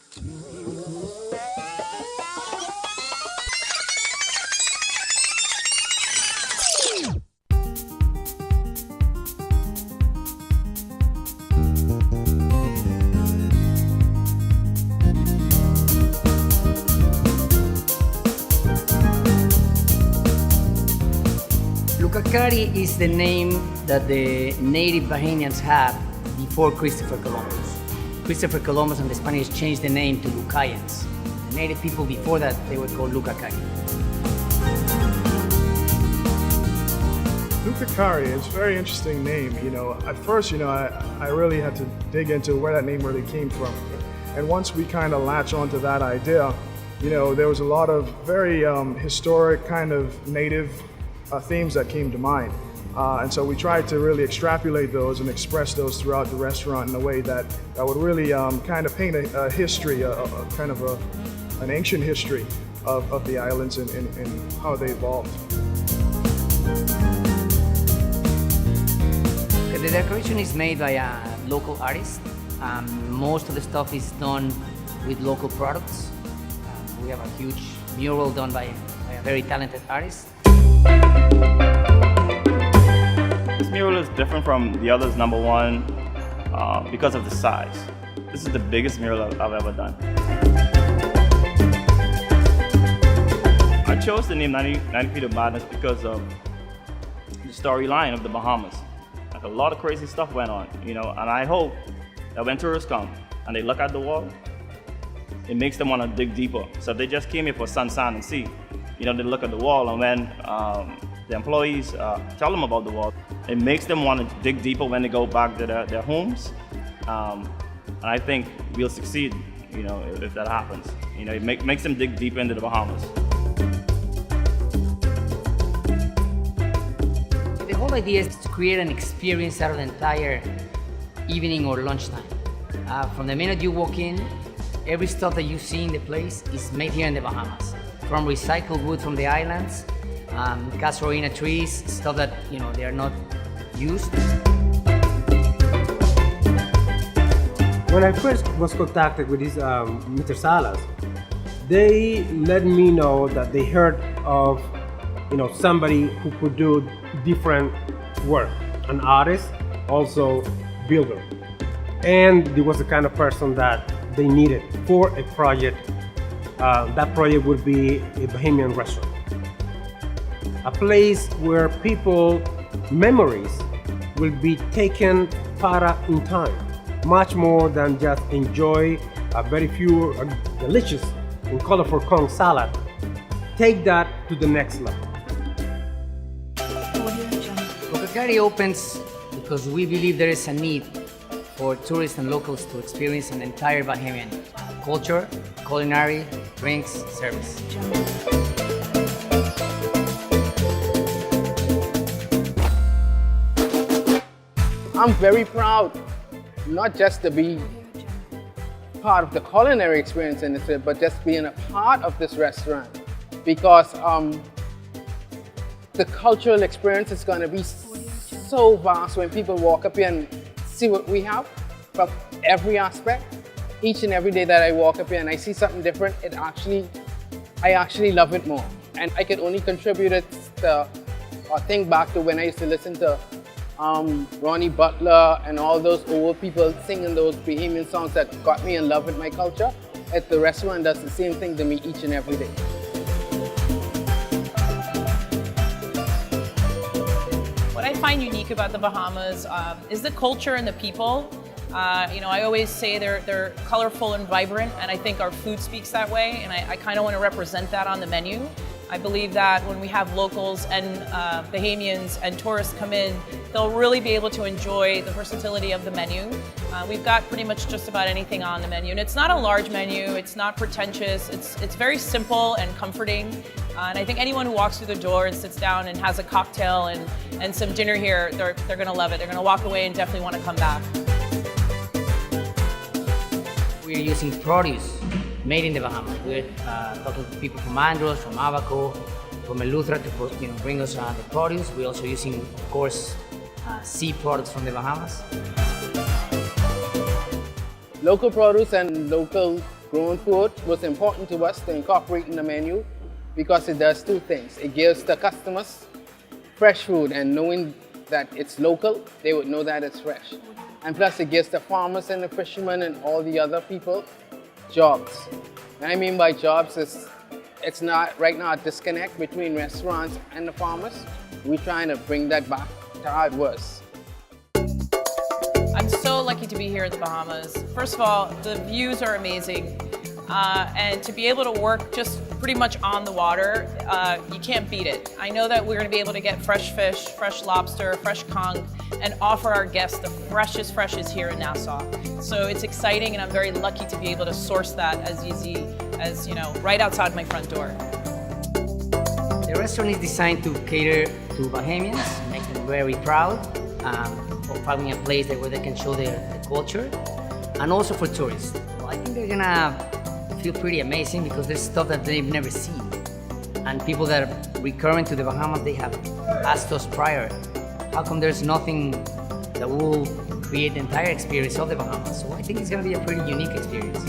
Lukka Kairi is the name that the native Bahamians had before Christopher Columbus. Christopher Columbus and the Spanish changed the name to Lucayans. The native people before that, they were called Lukka Kairi. Lukka Kairi is a very interesting name. At first, I really had to dig into where that name really came from. And once we kind of latch onto that idea, there was a lot of very historic kind of native themes that came to mind. And so we tried to really extrapolate those and express those throughout the restaurant in a way that would really kind of paint a history, kind of an ancient history of the islands and how they evolved. The decoration is made by a local artist. Most of the stuff is done with local products. We have a huge mural done by a very talented artist. This mural is different from the others, number one, because of the size. This is the biggest mural I've ever done. I chose the name 90 Feet of Madness because of the storyline of the Bahamas. Like a lot of crazy stuff went on, and I hope that when tourists come and they look at the wall, it makes them want to dig deeper. So if they just came here for sun, sand, and sea, they look at the wall, and when the employees tell them about the wall, it makes them want to dig deeper when they go back to their homes. And I think we'll succeed, if that happens. It makes them dig deeper into the Bahamas. The whole idea is to create an experience out of the entire evening or lunchtime. From the minute you walk in, every stuff that you see in the place is made here in the Bahamas. From recycled wood from the islands, casuarina trees, stuff that they are not used. When I first was contacted with these Mr. Salas, they let me know that they heard of somebody who could do different work, an artist, also builder, and he was the kind of person that they needed for a project. That project would be a Bahamian restaurant. A place where people memories will be taken para in time, much more than just enjoy a very few delicious and colorful Conch salad. Take that to the next level. Lukka Kairi opens because we believe there is a need for tourists and locals to experience an entire Bahamian culture, culinary, drinks, service. I'm very proud not just to be part of the culinary experience in this, but just being a part of this restaurant, because the cultural experience is going to be so vast when people walk up here and see what we have from every aspect. Each and every day that I walk up here and I see something different, I actually love it more. And I can only contribute it to, or think back to when I used to listen to Ronnie Butler and all those old people singing those Bahamian songs that got me in love with my culture. At the restaurant does the same thing to me each and every day. What I find unique about the Bahamas is the culture and the people. I always say they're colorful and vibrant, and I think our food speaks that way, and I kind of want to represent that on the menu. I believe that when we have locals and Bahamians and tourists come in, they'll really be able to enjoy the versatility of the menu. We've got pretty much just about anything on the menu, and it's not a large menu, it's not pretentious, it's very simple and comforting. And I think anyone who walks through the door and sits down and has a cocktail and some dinner here, they're going to love it. They're going to walk away and definitely want to come back. We're using produce made in the Bahamas. We're talking to people from Andros, from Abaco, from Eleuthera to bring us the produce. We're also using, of course, sea products from the Bahamas. Local produce and local grown food was important to us to incorporate in the menu because it does two things. It gives the customers fresh food, and knowing that it's local, they would know that it's fresh. And plus it gives the farmers and the fishermen and all the other people jobs. What I mean by jobs is it's not right now a disconnect between restaurants and the farmers. We're trying to bring that back to how it was. I'm so lucky to be here in the Bahamas. First of all, the views are amazing. And to be able to work just pretty much on the water, you can't beat it. I know that we're going to be able to get fresh fish, fresh lobster, fresh conch, and offer our guests the freshest here in Nassau. So it's exciting, and I'm very lucky to be able to source that as easy as, right outside my front door. The restaurant is designed to cater to Bahamians, make them very proud of having a place where they can show their culture, and also for tourists. Well, I think they're gonna feel pretty amazing because there's stuff that they've never seen. And people that are recurring to the Bahamas, they have asked us prior, how come there's nothing that will create the entire experience of the Bahamas? So I think it's gonna be a pretty unique experience.